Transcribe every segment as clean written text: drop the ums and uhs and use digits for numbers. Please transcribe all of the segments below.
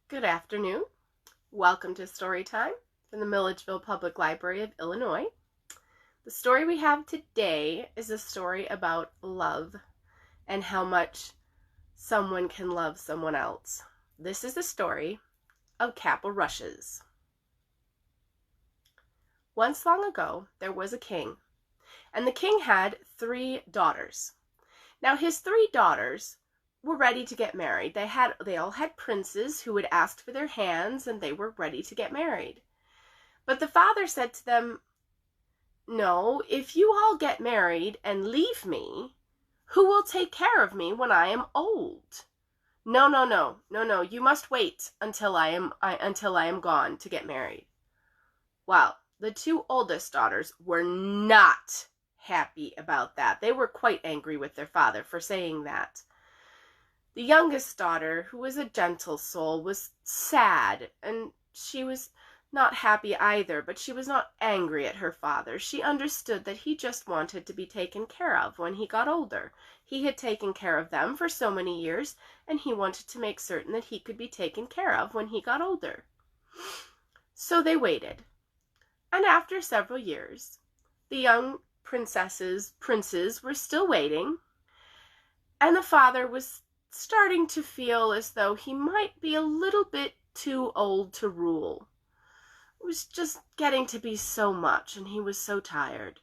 Good afternoon. Welcome to Story Time from the Milledgeville Public Library of Illinois. The story we have today is a story about love and how much someone can love someone else. This is the story of Capel Rushes. Once long ago, there was a king, and the king had 3 daughters. Now, his 3 daughters were ready to get married. They all had princes who had asked for their hands, and they were ready to get married. But the father said to them, "No, if you all get married and leave me, who will take care of me when I am old? No, you must wait until I am gone to get married." Well, the 2 oldest daughters were not happy about that. They were quite angry with their father for saying that. The youngest daughter, who was a gentle soul, was sad, and she was not happy either, but she was not angry at her father. She understood that he just wanted to be taken care of when he got older. He had taken care of them for so many years, and he wanted to make certain that he could be taken care of when he got older. So they waited. And after several years, the young princes were still waiting, and the father was starting to feel as though he might be a little bit too old to rule. It was just getting to be so much, and he was so tired.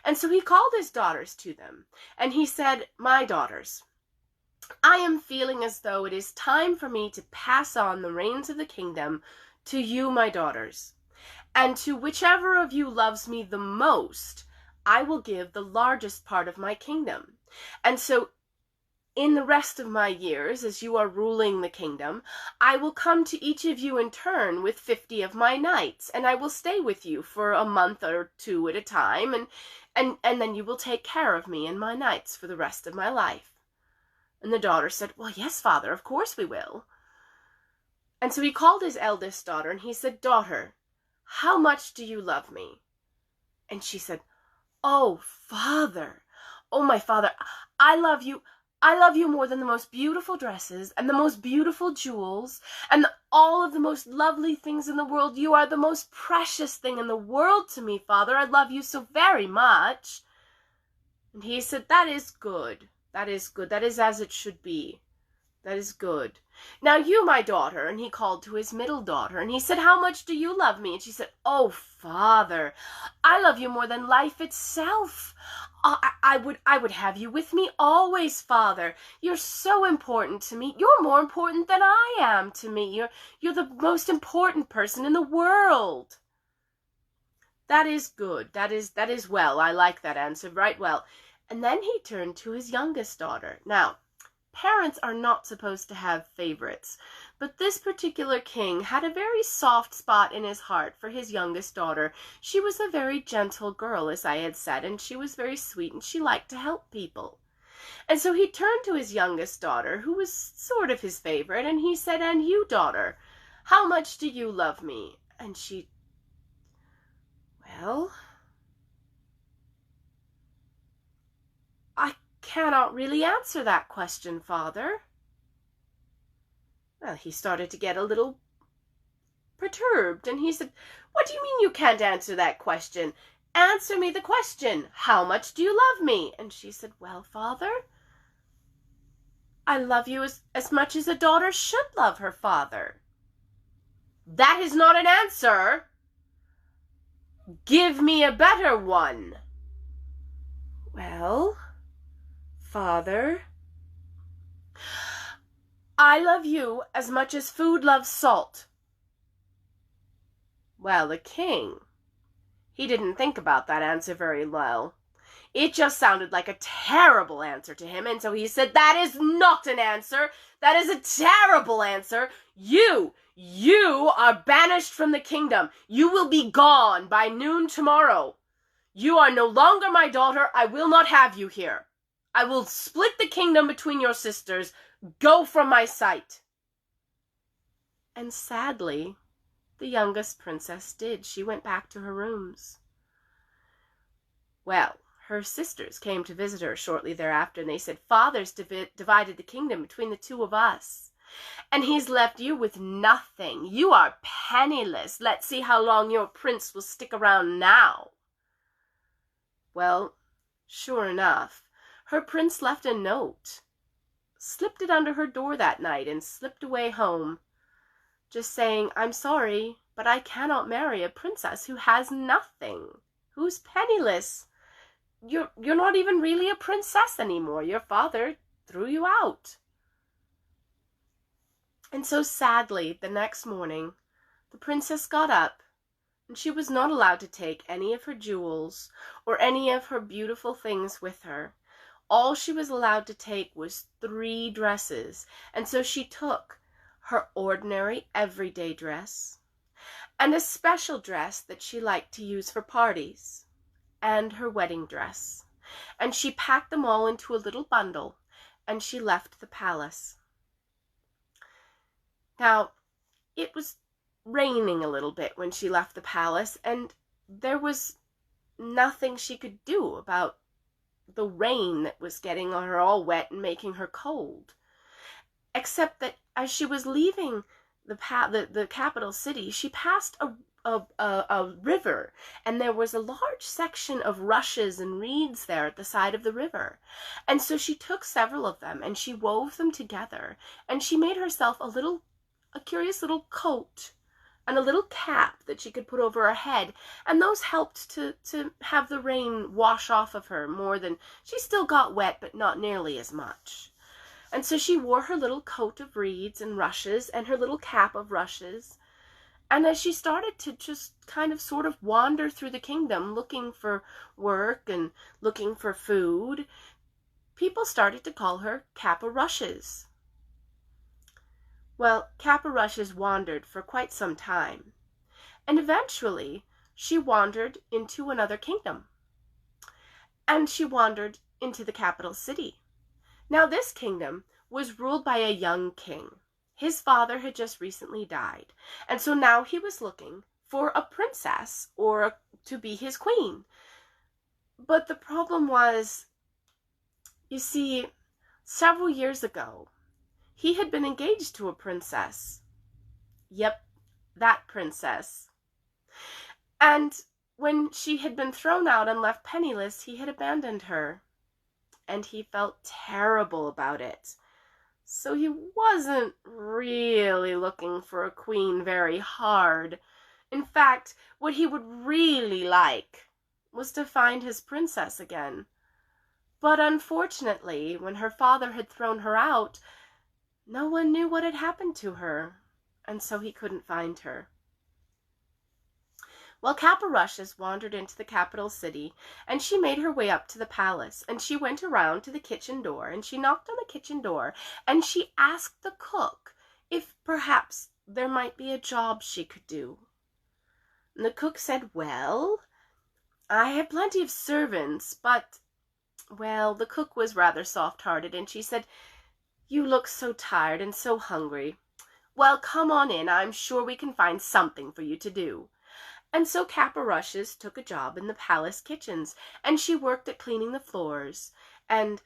And so he called his daughters to them, and he said, "My daughters, I am feeling as though it is time for me to pass on the reins of the kingdom to you, my daughters. And to whichever of you loves me the most, I will give the largest part of my kingdom. And so in the rest of my years, as you are ruling the kingdom, I will come to each of you in turn with 50 of my knights, and I will stay with you for a month or 2 at a time, and then you will take care of me and my knights for the rest of my life." And the daughter said, "Well, yes, father, of course we will." And so he called his eldest daughter, and he said, "Daughter, how much do you love me?" And she said, "Oh, father, oh, my father, I love you more than the most beautiful dresses and the most beautiful jewels and all of the most lovely things in the world. You are the most precious thing in the world to me, father. I love you so very much." And he said, "That is good. That is good. That is as it should be. That is good. Now you, my daughter," and he called to his middle daughter, and he said, "How much do you love me?" And she said, "Oh, father, I love you more than life itself. I would have you with me always, father. You're so important to me. You're more important than I am to me. You're the most important person in the world." "That is good. That is well. I like that answer right well." And then he turned to his youngest daughter. Now, parents are not supposed to have favorites, but this particular king had a very soft spot in his heart for his youngest daughter. She was a very gentle girl, as I had said, and she was very sweet, and she liked to help people. And so he turned to his youngest daughter, who was sort of his favorite, and he said, "And you, daughter, how much do you love me?" And she, "Well, I cannot really answer that question, father." Well, he started to get a little perturbed, and he said, "What do you mean you can't answer that question? Answer me the question. How much do you love me?" And she said, "Well, father, I love you as much as a daughter should love her father." "That is not an answer. Give me a better one." "Well, father, I love you as much as food loves salt." Well, the king, he didn't think about that answer very well. It just sounded like a terrible answer to him, and so he said, "That is not an answer. That is a terrible answer. You are banished from the kingdom. You will be gone by noon tomorrow. You are no longer my daughter. I will not have you here. I will split the kingdom between your sisters. Go from my sight." And sadly, the youngest princess did. She went back to her rooms. Well, her sisters came to visit her shortly thereafter, and they said, "Father's divided the kingdom between the 2 of us. And he's left you with nothing. You are penniless. Let's see how long your prince will stick around now." Well, sure enough, her prince left a note, slipped it under her door that night, and slipped away home, just saying, "I'm sorry, but I cannot marry a princess who has nothing, who's penniless. You're not even really a princess anymore. Your father threw you out." And so sadly, the next morning, the princess got up, and she was not allowed to take any of her jewels or any of her beautiful things with her. All she was allowed to take was 3 dresses, and so she took her ordinary everyday dress, and a special dress that she liked to use for parties, and her wedding dress, and she packed them all into a little bundle, and she left the palace. Now, it was raining a little bit when she left the palace, and there was nothing she could do about the rain that was getting her all wet and making her cold, except that as she was leaving the capital city, she passed a river, and there was a large section of rushes and reeds there at the side of the river. And so she took several of them, and she wove them together, and she made herself a curious little coat and a little cap that she could put over her head, and those helped to have the rain wash off of her more than, she still got wet, but not nearly as much. And so she wore her little coat of reeds and rushes and her little cap of rushes, and as she started to just kind of sort of wander through the kingdom looking for work and looking for food, people started to call her Cap o' Rushes. Well, Cap o' Rushes wandered for quite some time, and eventually she wandered into another kingdom, and she wandered into the capital city. Now this kingdom was ruled by a young king. His father had just recently died, and so now he was looking for a princess to be his queen. But the problem was, you see, several years ago, he had been engaged to a princess. Yep, that princess. And when she had been thrown out and left penniless, he had abandoned her. And he felt terrible about it. So he wasn't really looking for a queen very hard. In fact, what he would really like was to find his princess again. But unfortunately, when her father had thrown her out, no one knew what had happened to her, and so he couldn't find her. Well, Cap o' Rushes wandered into the capital city, and she made her way up to the palace, and she went around to the kitchen door, and she knocked on the kitchen door, and she asked the cook if perhaps there might be a job she could do. And the cook said, "Well, I have plenty of servants, but..." Well, the cook was rather soft-hearted, and she said, "You look so tired and so hungry. Well, come on in. I'm sure we can find something for you to do." And so Cap o' Rushes took a job in the palace kitchens, and she worked at cleaning the floors, and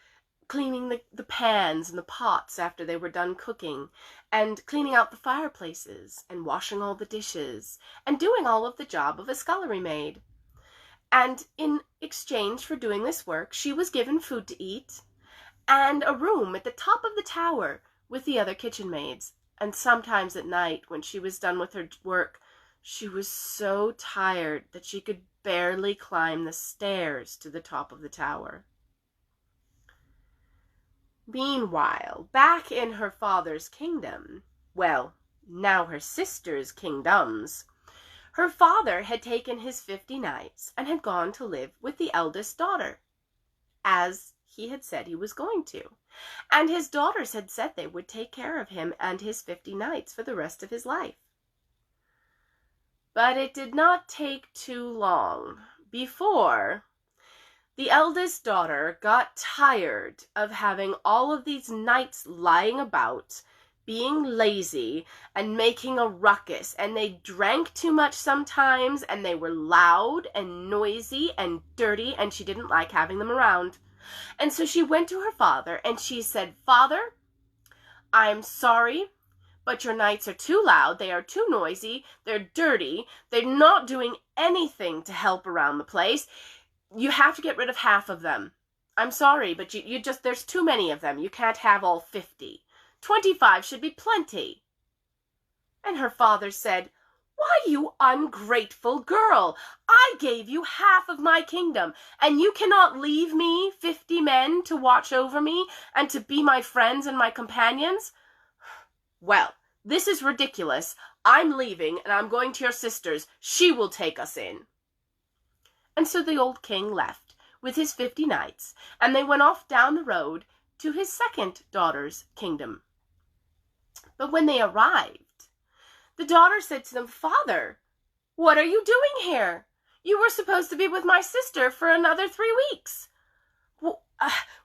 cleaning the pans and the pots after they were done cooking, and cleaning out the fireplaces, and washing all the dishes, and doing all of the job of a scullery maid. And in exchange for doing this work, she was given food to eat, and a room at the top of the tower with the other kitchen maids. And sometimes at night, when she was done with her work, she was so tired that she could barely climb the stairs to the top of the tower. Meanwhile, back in her father's kingdom, well, now her sister's kingdoms, her father had taken his 50 knights and had gone to live with the eldest daughter, as he had said he was going to. And his daughters had said they would take care of him and his 50 knights for the rest of his life. But it did not take too long before the eldest daughter got tired of having all of these knights lying about, being lazy and making a ruckus, and they drank too much sometimes, and they were loud and noisy and dirty, and she didn't like having them around. And so she went to her father and she said, "Father, I'm sorry, but your knights are too loud, they are too noisy, they're dirty, they're not doing anything to help around the place. You have to get rid of half of them. I'm sorry, but you just, there's too many of them. You can't have all 50. 25 should be plenty. And her father said, why, you ungrateful girl, I gave you half of my kingdom, and you cannot leave me 50 men to watch over me and to be my friends and my companions? Well, this is ridiculous. I'm leaving, and I'm going to your sister's. She will take us in. And so the old king left with his 50 knights, and they went off down the road to his second daughter's kingdom. But when they arrived, the daughter said to them, Father, what are you doing here? You were supposed to be with my sister for another 3 weeks. Well,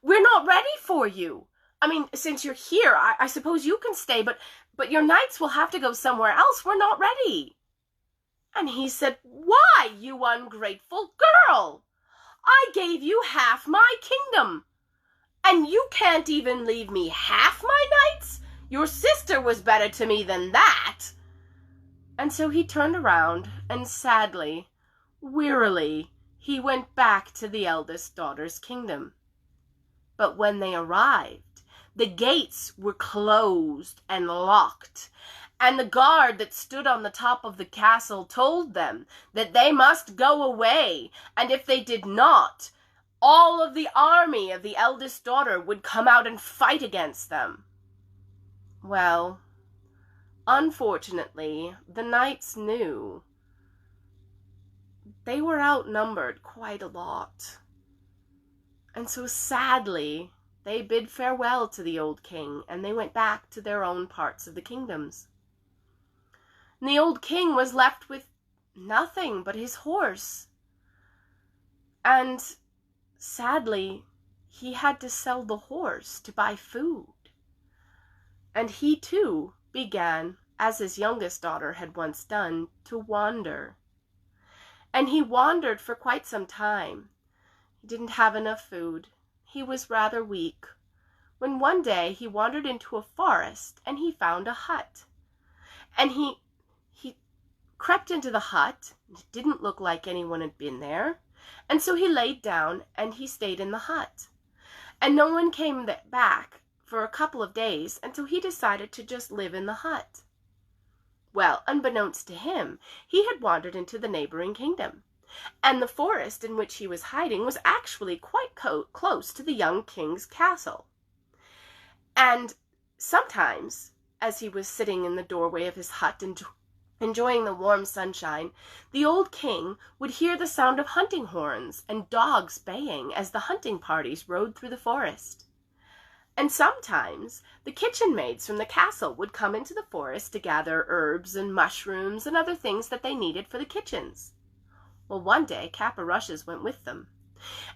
we're not ready for you. I mean, since you're here, I suppose you can stay, but your knights will have to go somewhere else. We're not ready. And he said, why, you ungrateful girl? I gave you half my kingdom, and you can't even leave me half my knights? Your sister was better to me than that. And so he turned around, and sadly, wearily, he went back to the eldest daughter's kingdom. But when they arrived, the gates were closed and locked, and the guard that stood on the top of the castle told them that they must go away, and if they did not, all of the army of the eldest daughter would come out and fight against them. Well, unfortunately, the knights knew they were outnumbered quite a lot. And so sadly, they bid farewell to the old king, and they went back to their own parts of the kingdoms. And the old king was left with nothing but his horse. And sadly, he had to sell the horse to buy food. And he too began, as his youngest daughter had once done, to wander. And he wandered for quite some time. He didn't have enough food. He was rather weak, when one day he wandered into a forest and he found a hut. And he crept into the hut. It didn't look like anyone had been there. And so he laid down and he stayed in the hut. And no one came back for a couple of days until he decided to just live in the hut. Well, unbeknownst to him, he had wandered into the neighboring kingdom, and the forest in which he was hiding was actually quite close to the young king's castle. And sometimes, as he was sitting in the doorway of his hut enjoying the warm sunshine, the old king would hear the sound of hunting horns and dogs baying as the hunting parties rode through the forest. And sometimes the kitchen maids from the castle would come into the forest to gather herbs and mushrooms and other things that they needed for the kitchens. Well, one day Cap o' Rushes went with them,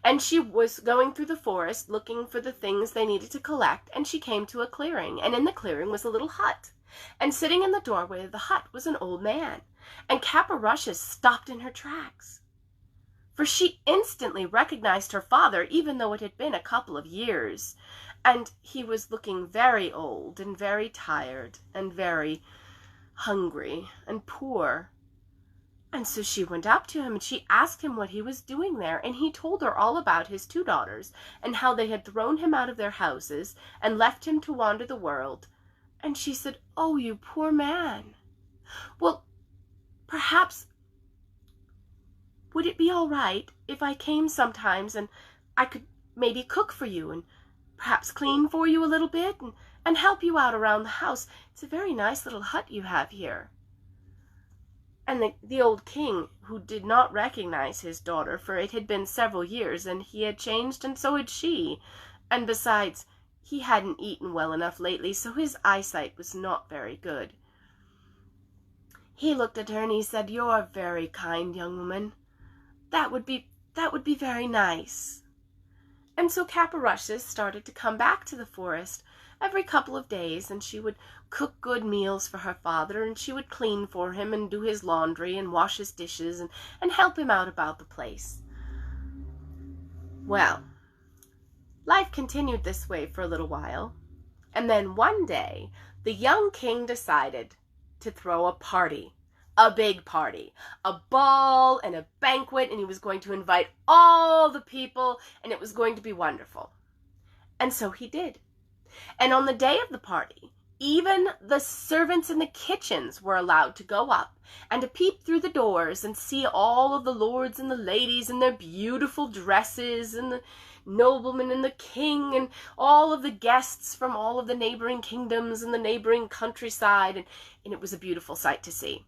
and she was going through the forest looking for the things they needed to collect, and she came to a clearing, and in the clearing was a little hut, and sitting in the doorway of the hut was an old man, and Cap o' Rushes stopped in her tracks, for she instantly recognized her father, even though it had been a couple of years. And he was looking very old and very tired and very hungry and poor. And so she went up to him and she asked him what he was doing there. And he told her all about his 2 daughters and how they had thrown him out of their houses and left him to wander the world. And she said, "Oh, you poor man. Well, perhaps, would it be all right if I came sometimes and I could maybe cook for you and perhaps clean for you a little bit and help you out around the house? It's a very nice little hut you have here." And the old king, who did not recognize his daughter, for it had been several years and he had changed and so had she, and besides, he hadn't eaten well enough lately, so his eyesight was not very good. He looked at her and he said, "You're very kind, young woman. That would be very nice." And so Cap o' Rushes started to come back to the forest every couple of days, and she would cook good meals for her father, and she would clean for him and do his laundry and wash his dishes and help him out about the place. Well, life continued this way for a little while, And then one day, the young king decided to throw a party, a big party, a ball and a banquet, and he was going to invite all the people, and it was going to be wonderful. And so he did. And on the day of the party, even the servants in the kitchens were allowed to go up and to peep through the doors and see all of the lords and the ladies in their beautiful dresses, and the noblemen and the king, and all of the guests from all of the neighboring kingdoms and the neighboring countryside, and it was a beautiful sight to see.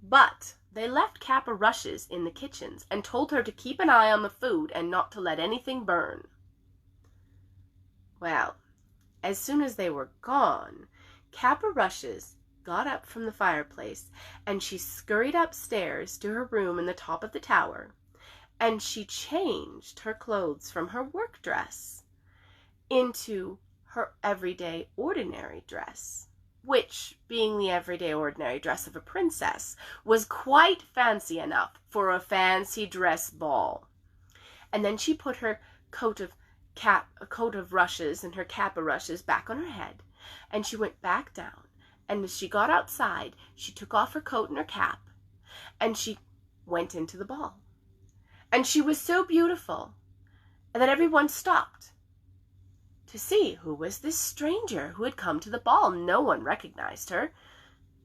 But they left Cap o' Rushes in the kitchens and told her to keep an eye on the food and not to let anything burn. Well, as soon as they were gone, Cap o' Rushes got up from the fireplace, and she scurried upstairs to her room in the top of the tower, and she changed her clothes from her work dress into her everyday ordinary dress, which, being the everyday ordinary dress of a princess, was quite fancy enough for a fancy dress ball. And then she put her coat of rushes and her cap of rushes back on her head, and she went back down, and as she got outside, she took off her coat and her cap, and she went into the ball. And she was so beautiful that everyone stopped to see who was this stranger who had come to the ball. No one recognized her,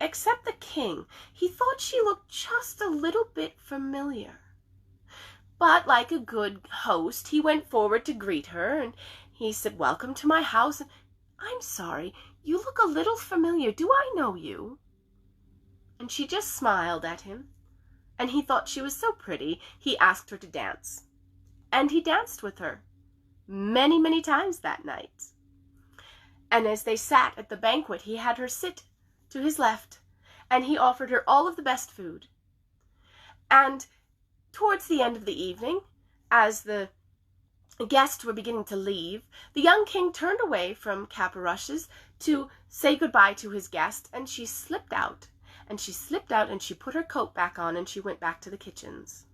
except the king. He thought she looked just a little bit familiar. But like a good host, he went forward to greet her, and he said, "Welcome to my house. I'm sorry, you look a little familiar. Do I know you?" And she just smiled at him, and he thought she was so pretty, he asked her to dance. And he danced with her many, many times that night. And as they sat at the banquet, he had her sit to his left, and he offered her all of the best food. And towards the end of the evening, as the guests were beginning to leave, the young king turned away from Cap o' Rushes to say goodbye to his guest, and she slipped out. And she slipped out, and she put her coat back on, and she went back to the kitchens.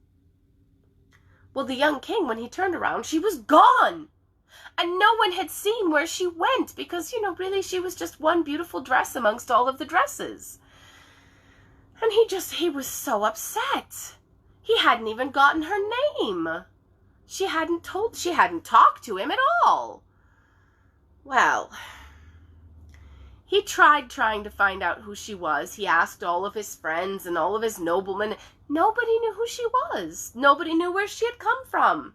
Well, the young king, when he turned around, she was gone. And no one had seen where she went, because, really she was just one beautiful dress amongst all of the dresses. And he was so upset. He hadn't even gotten her name. She hadn't talked to him at all. Well, he tried trying to find out who she was. He asked all of his friends and all of his noblemen. Nobody knew who she was. Nobody knew where she had come from.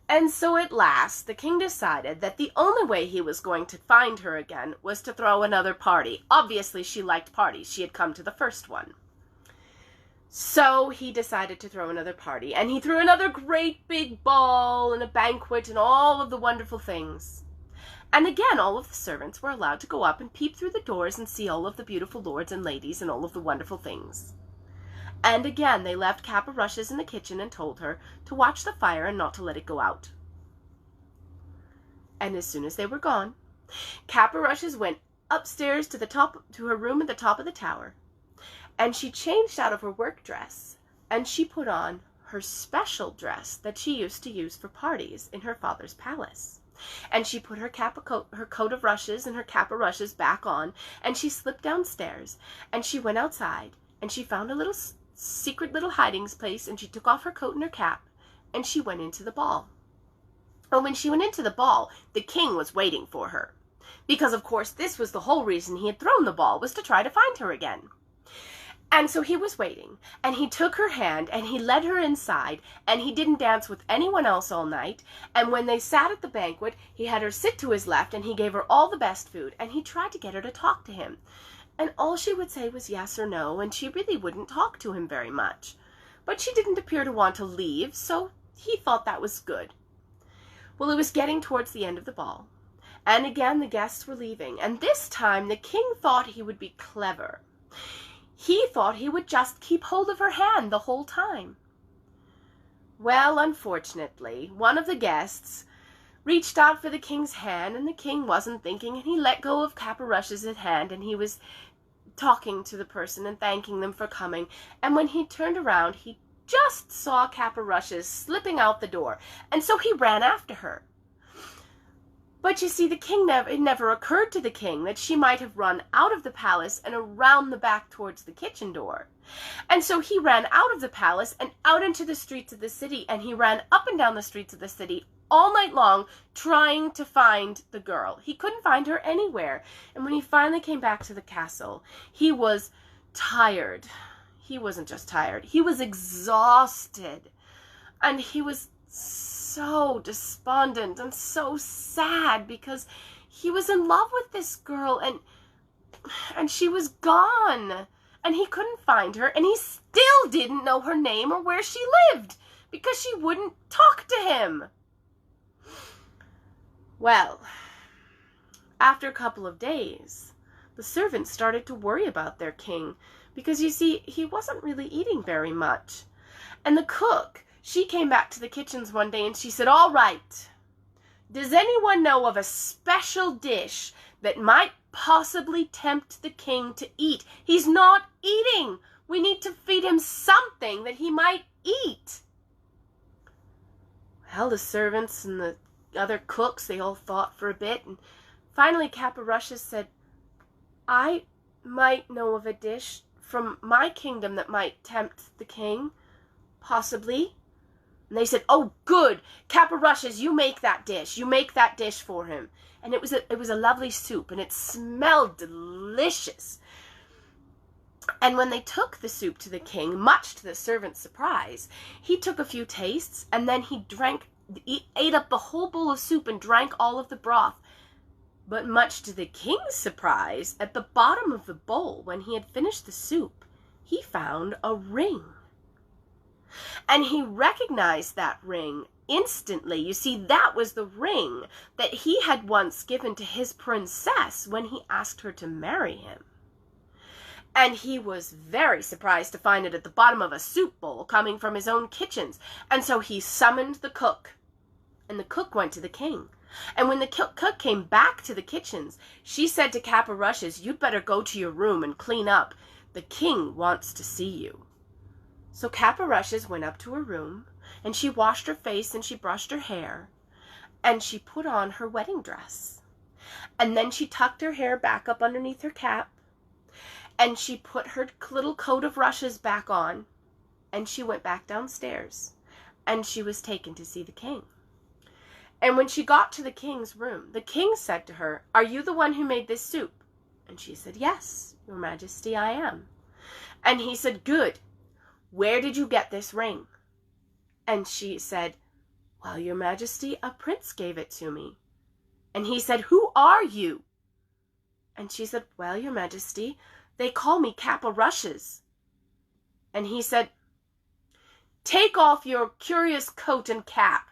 And so at last, the king decided that the only way he was going to find her again was to throw another party. Obviously, she liked parties. She had come to the first one. So he decided to throw another party, and he threw another great big ball and a banquet and all of the wonderful things. And again, all of the servants were allowed to go up and peep through the doors and see all of the beautiful lords and ladies and all of the wonderful things. And again, they left Cap o' Rushes in the kitchen and told her to watch the fire and not to let it go out. And as soon as they were gone, Cap o' Rushes went upstairs to her room at the top of the tower, and she changed out of her work dress, and she put on her special dress that she used to use for parties in her father's palace. And she put her coat of rushes and her cap of rushes back on, and she slipped downstairs, and she went outside, and she found a little secret little hiding place, and she took off her coat and her cap, and she went into the ball. And when she went into the ball, the king was waiting for her, because of course this was the whole reason he had thrown the ball, was to try to find her again. And so he was waiting, and he took her hand, and he led her inside, and he didn't dance with anyone else all night. And when they sat at the banquet, he had her sit to his left, and he gave her all the best food, and he tried to get her to talk to him. And all she would say was yes or no, and she really wouldn't talk to him very much. But she didn't appear to want to leave, so he thought that was good. Well, it was getting towards the end of the ball, and again the guests were leaving, and this time the king thought he would be clever. He thought he would just keep hold of her hand the whole time. Well, unfortunately, one of the guests reached out for the king's hand, and the king wasn't thinking, and he let go of Cap o' Rushes' hand, and he was talking to the person and thanking them for coming. And when he turned around, he just saw Cap o' Rushes slipping out the door, and so he ran after her. But you see, it never occurred to the king that she might have run out of the palace and around the back towards the kitchen door. And so he ran out of the palace and out into the streets of the city, and he ran up and down the streets of the city all night long trying to find the girl. He couldn't find her anywhere. And when he finally came back to the castle, he was tired. He wasn't just tired. He was exhausted. And he was so despondent and so sad because he was in love with this girl and she was gone. And he couldn't find her, and he still didn't know her name or where she lived because she wouldn't talk to him. Well, after a couple of days, the servants started to worry about their king because, you see, he wasn't really eating very much. And the cook, she came back to the kitchens one day and she said, "All right, does anyone know of a special dish that might possibly tempt the king to eat? He's not eating. We need to feed him something that he might eat." Well, the servants and the other cooks, they all thought for a bit, and finally Caporushes said, "I might know of a dish from my kingdom that might tempt the king, possibly." And they said, "Oh, good, Caporushes, you make that dish. You make that dish for him." And it was a lovely soup, and it smelled delicious. And when they took the soup to the king, much to the servant's surprise, he took a few tastes, and then he ate up the whole bowl of soup and drank all of the broth. But much to the king's surprise, at the bottom of the bowl, when he had finished the soup, he found a ring. And he recognized that ring instantly. You see, that was the ring that he had once given to his princess when he asked her to marry him. And he was very surprised to find it at the bottom of a soup bowl coming from his own kitchens. And so he summoned the cook, and the cook went to the king. And when the cook came back to the kitchens, she said to Caporushes, "You'd better go to your room and clean up. The king wants to see you." So Caporushes went up to her room, and she washed her face and she brushed her hair, and she put on her wedding dress. And then she tucked her hair back up underneath her cap, and she put her little coat of rushes back on, and she went back downstairs, and she was taken to see the king. And when she got to the king's room, the king said to her, "Are you the one who made this soup?" And she said, "Yes, Your Majesty, I am." And he said, "Good. Where did you get this ring?" And she said, "Well, Your Majesty, a prince gave it to me." And he said, "Who are you?" And she said, "Well, Your Majesty, they call me Caporushes." And he said, "Take off your curious coat and cap."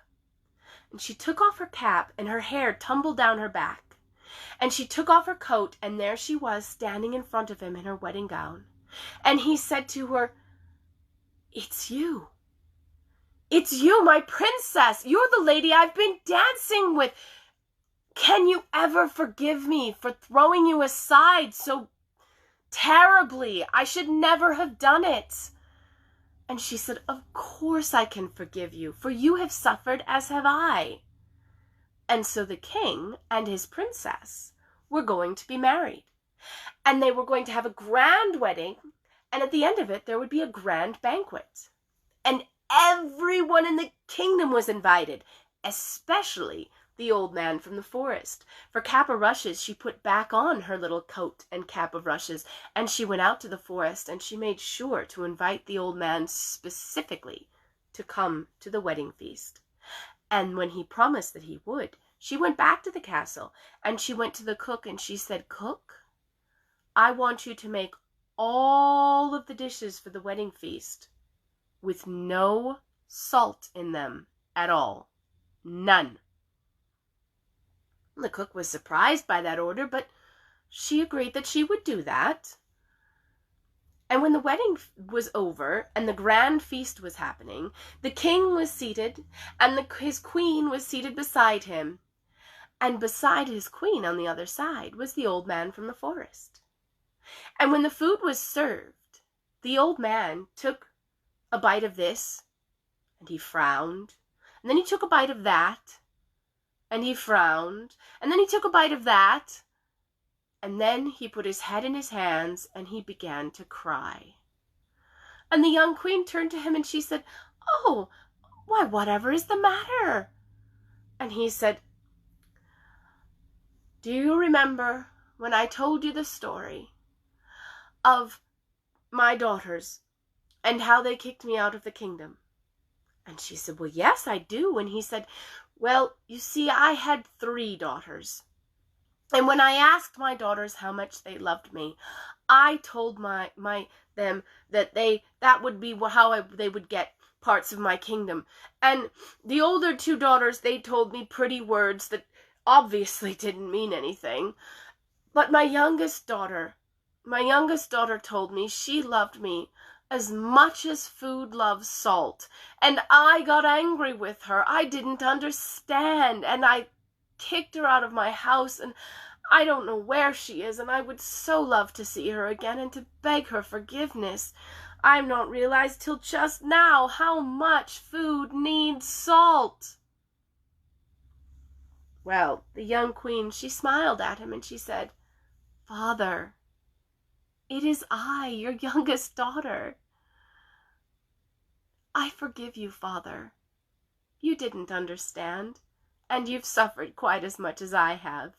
And she took off her cap, and her hair tumbled down her back. And she took off her coat, and there she was standing in front of him in her wedding gown. And he said to her, "It's you. It's you, my princess. You're the lady I've been dancing with. Can you ever forgive me for throwing you aside so terribly? I should never have done it." And she said, "Of course I can forgive you, for you have suffered as have I." And so the king and his princess were going to be married. And they were going to have a grand wedding, and at the end of it, there would be a grand banquet. And everyone in the kingdom was invited, especially the old man from the forest. For Caporushes, she put back on her little coat and cap of rushes, and she went out to the forest, and she made sure to invite the old man specifically to come to the wedding feast. And when he promised that he would, she went back to the castle, and she went to the cook, and she said, "Cook, I want you to make all of the dishes for the wedding feast with no salt in them at all. None." The cook was surprised by that order, but she agreed that she would do that. And when the wedding was over and the grand feast was happening, the king was seated, and his queen was seated beside him. And beside his queen on the other side was the old man from the forest. And when the food was served, the old man took a bite of this, and he frowned, and then he took a bite of that, and he frowned, and then he took a bite of that, and then he put his head in his hands and he began to cry. And the young queen turned to him and she said, "Oh, why, whatever is the matter?" And he said, "Do you remember when I told you the story of my daughters and how they kicked me out of the kingdom?" And she said, "Well, yes, I do." And he said, "Well, you see, I had 3 daughters. And when I asked my daughters how much they loved me, I told them that that would be how they would get parts of my kingdom. And the older 2 daughters, they told me pretty words that obviously didn't mean anything. But my youngest daughter told me she loved me as much as food loves salt. And I got angry with her. I didn't understand, and I kicked her out of my house, and I don't know where she is, and I would so love to see her again and to beg her forgiveness. I've not realized till just now how much food needs salt." Well, the young queen, she smiled at him and she said, "Father, it is I, your youngest daughter. I forgive you, Father. You didn't understand, and you've suffered quite as much as I have."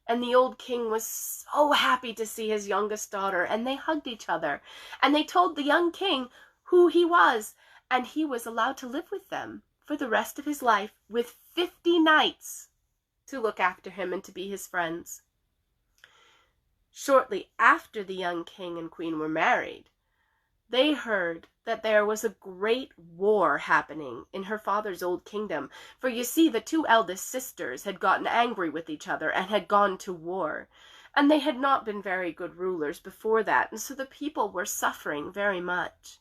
And the old king was so happy to see his youngest daughter, and they hugged each other, and they told the young king who he was, and he was allowed to live with them for the rest of his life with 50 knights to look after him and to be his friends. Shortly after the young king and queen were married, they heard that there was a great war happening in her father's old kingdom. For you see, the 2 eldest sisters had gotten angry with each other and had gone to war. And they had not been very good rulers before that, and so the people were suffering very much.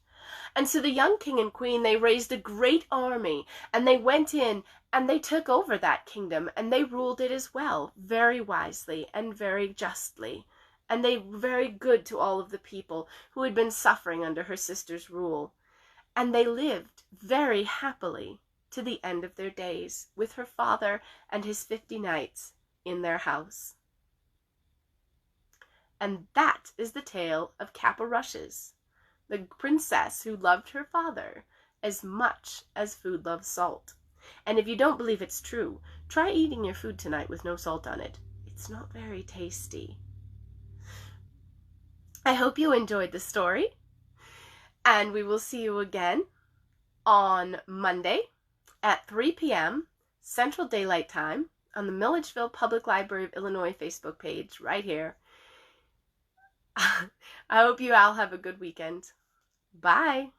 And so the young king and queen, they raised a great army, and they went in and they took over that kingdom, and they ruled it as well, very wisely and very justly. And they were very good to all of the people who had been suffering under her sister's rule. And they lived very happily to the end of their days with her father and his 50 knights in their house. And that is the tale of Cap o' Rushes, the princess who loved her father as much as food loves salt. And if you don't believe it's true, try eating your food tonight with no salt on it. It's not very tasty. I hope you enjoyed the story, and we will see you again on Monday at 3 p.m. Central Daylight Time on the Milledgeville Public Library of Illinois Facebook page right here. I hope you all have a good weekend. Bye.